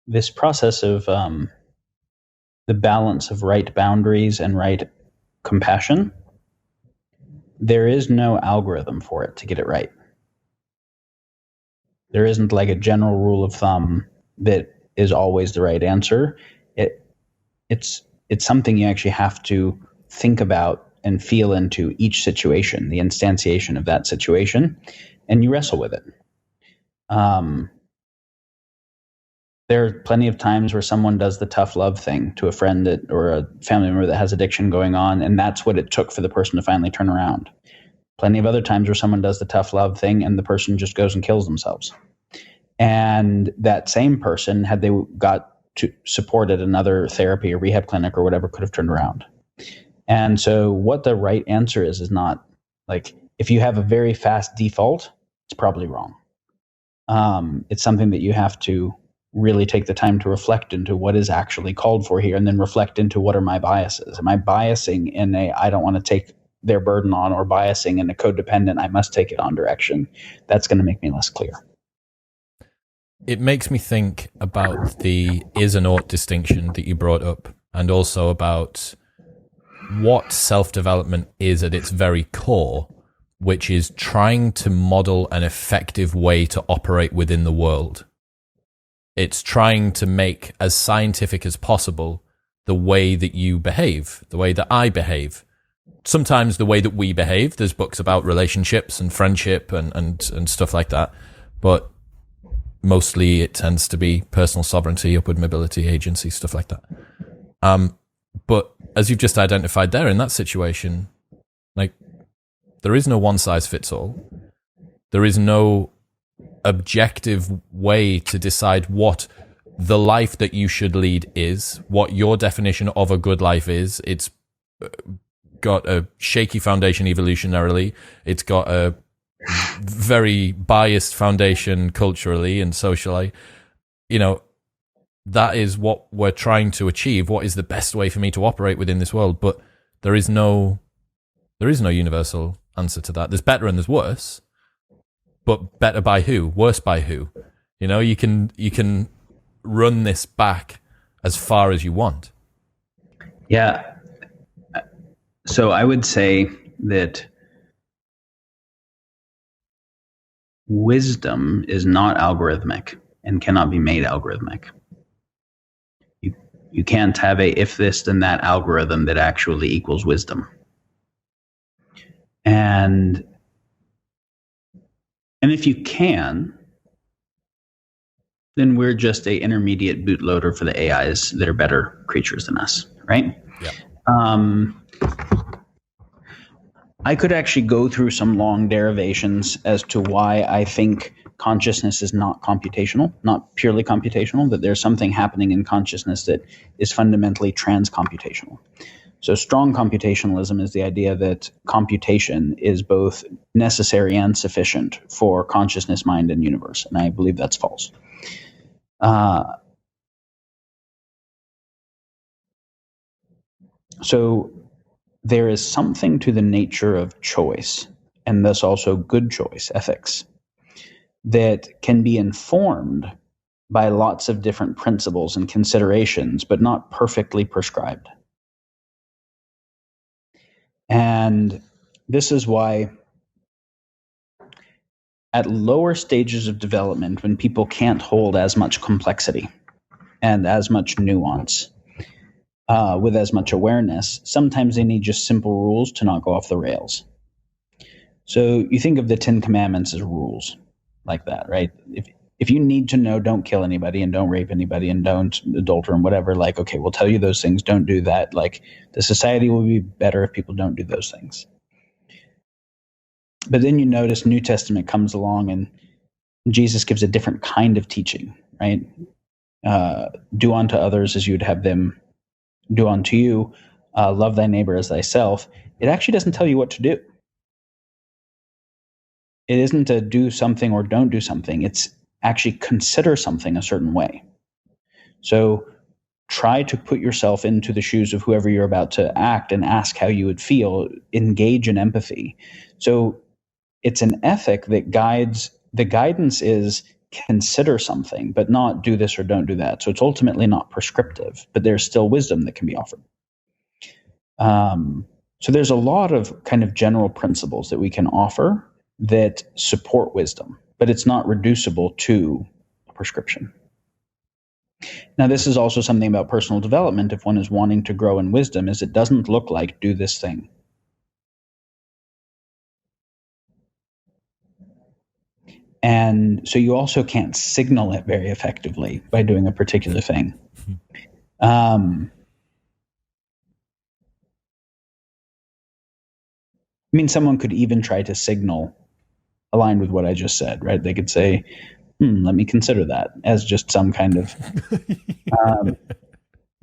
this process of the balance of right boundaries and right compassion, there is no algorithm for it to get it right. There isn't like a general rule of thumb that is always the right answer. It's something you actually have to think about and feel into each situation, the instantiation of that situation, and you wrestle with it. There are plenty of times where someone does the tough love thing to a friend or a family member that has addiction going on, and that's what it took for the person to finally turn around. Plenty of other times where someone does the tough love thing and the person just goes and kills themselves. And that same person, had they got to support at another therapy or rehab clinic or whatever, could have turned around. And so what the right answer is not like, if you have a very fast default, it's probably wrong. It's something that you have to really take the time to reflect into what is actually called for here, and then reflect into what are my biases. Am I biasing in a I don't want to take their burden on, or biasing in a codependent I must take it on direction? That's going to make me less clear. It makes me think about the is and ought distinction that you brought up, and also about what self-development is at its very core, which is trying to model an effective way to operate within the world. It's trying to make as scientific as possible the way that you behave, the way that I behave. Sometimes the way that we behave. There's books about relationships and friendship and stuff like that. But mostly it tends to be personal sovereignty, upward mobility, agency, stuff like that. But as you've just identified there in that situation, like, there is no one size fits all. There is no objective way to decide what the life that you should lead is, what your definition of a good life is. It's got a shaky foundation evolutionarily. It's got a very biased foundation culturally and socially. You know, that is what we're trying to achieve. What is the best way for me to operate within this world? But there is no universal answer to that. There's better and there's worse. But better by who? Worse by who? You know, you can run this back as far as you want. Yeah. So I would say that wisdom is not algorithmic and cannot be made algorithmic. You can't have a if this then that algorithm that actually equals wisdom. And if you can, then we're just a intermediate bootloader for the AIs that are better creatures than us, right? Yeah. I could actually go through some long derivations as to why I think consciousness is not computational, not purely computational, that there's something happening in consciousness that is fundamentally trans-computational. So strong computationalism is the idea that computation is both necessary and sufficient for consciousness, mind, and universe. And I believe that's false. So there is something to the nature of choice, and thus also good choice, ethics, that can be informed by lots of different principles and considerations, but not perfectly prescribed. And this is why at lower stages of development, when people can't hold as much complexity and as much nuance with as much awareness, sometimes they need just simple rules to not go off the rails. So you think of the 10 Commandments as rules like that, right? If you need to know, don't kill anybody and don't rape anybody and don't adulter and whatever, like, okay, we'll tell you those things, don't do that. Like, the society will be better if people don't do those things. But then you notice New Testament comes along and Jesus gives a different kind of teaching, right? Do unto others as you would have them do unto you. Love thy neighbor as thyself. It actually doesn't tell you what to do. It isn't a do something or don't do something. It's actually consider something a certain way. So try to put yourself into the shoes of whoever you're about to act and ask how you would feel. Engage in empathy. So it's an ethic that guides. The guidance is consider something, but not do this or don't do that. So it's ultimately not prescriptive, but there's still wisdom that can be offered. So there's a lot of kind of general principles that we can offer that support wisdom, but it's not reducible to a prescription. Now, this is also something about personal development. If one is wanting to grow in wisdom, is it doesn't look like do this thing. And so you also can't signal it very effectively by doing a particular thing. I mean, someone could even try to signal aligned with what I just said, right? They could say, let me consider that, as just some kind of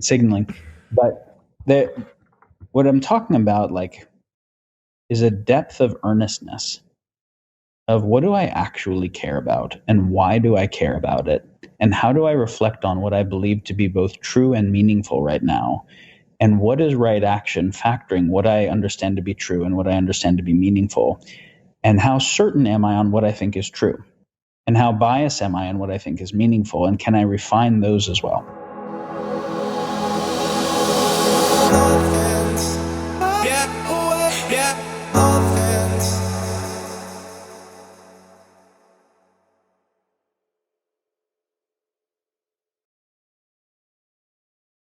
signaling. But what I'm talking about, like, is a depth of earnestness of what do I actually care about, and why do I care about it, and how do I reflect on what I believe to be both true and meaningful right now, and what is right action factoring what I understand to be true and what I understand to be meaningful, and how certain am I on what I think is true, and how biased am I on what I think is meaningful, and can I refine those as well?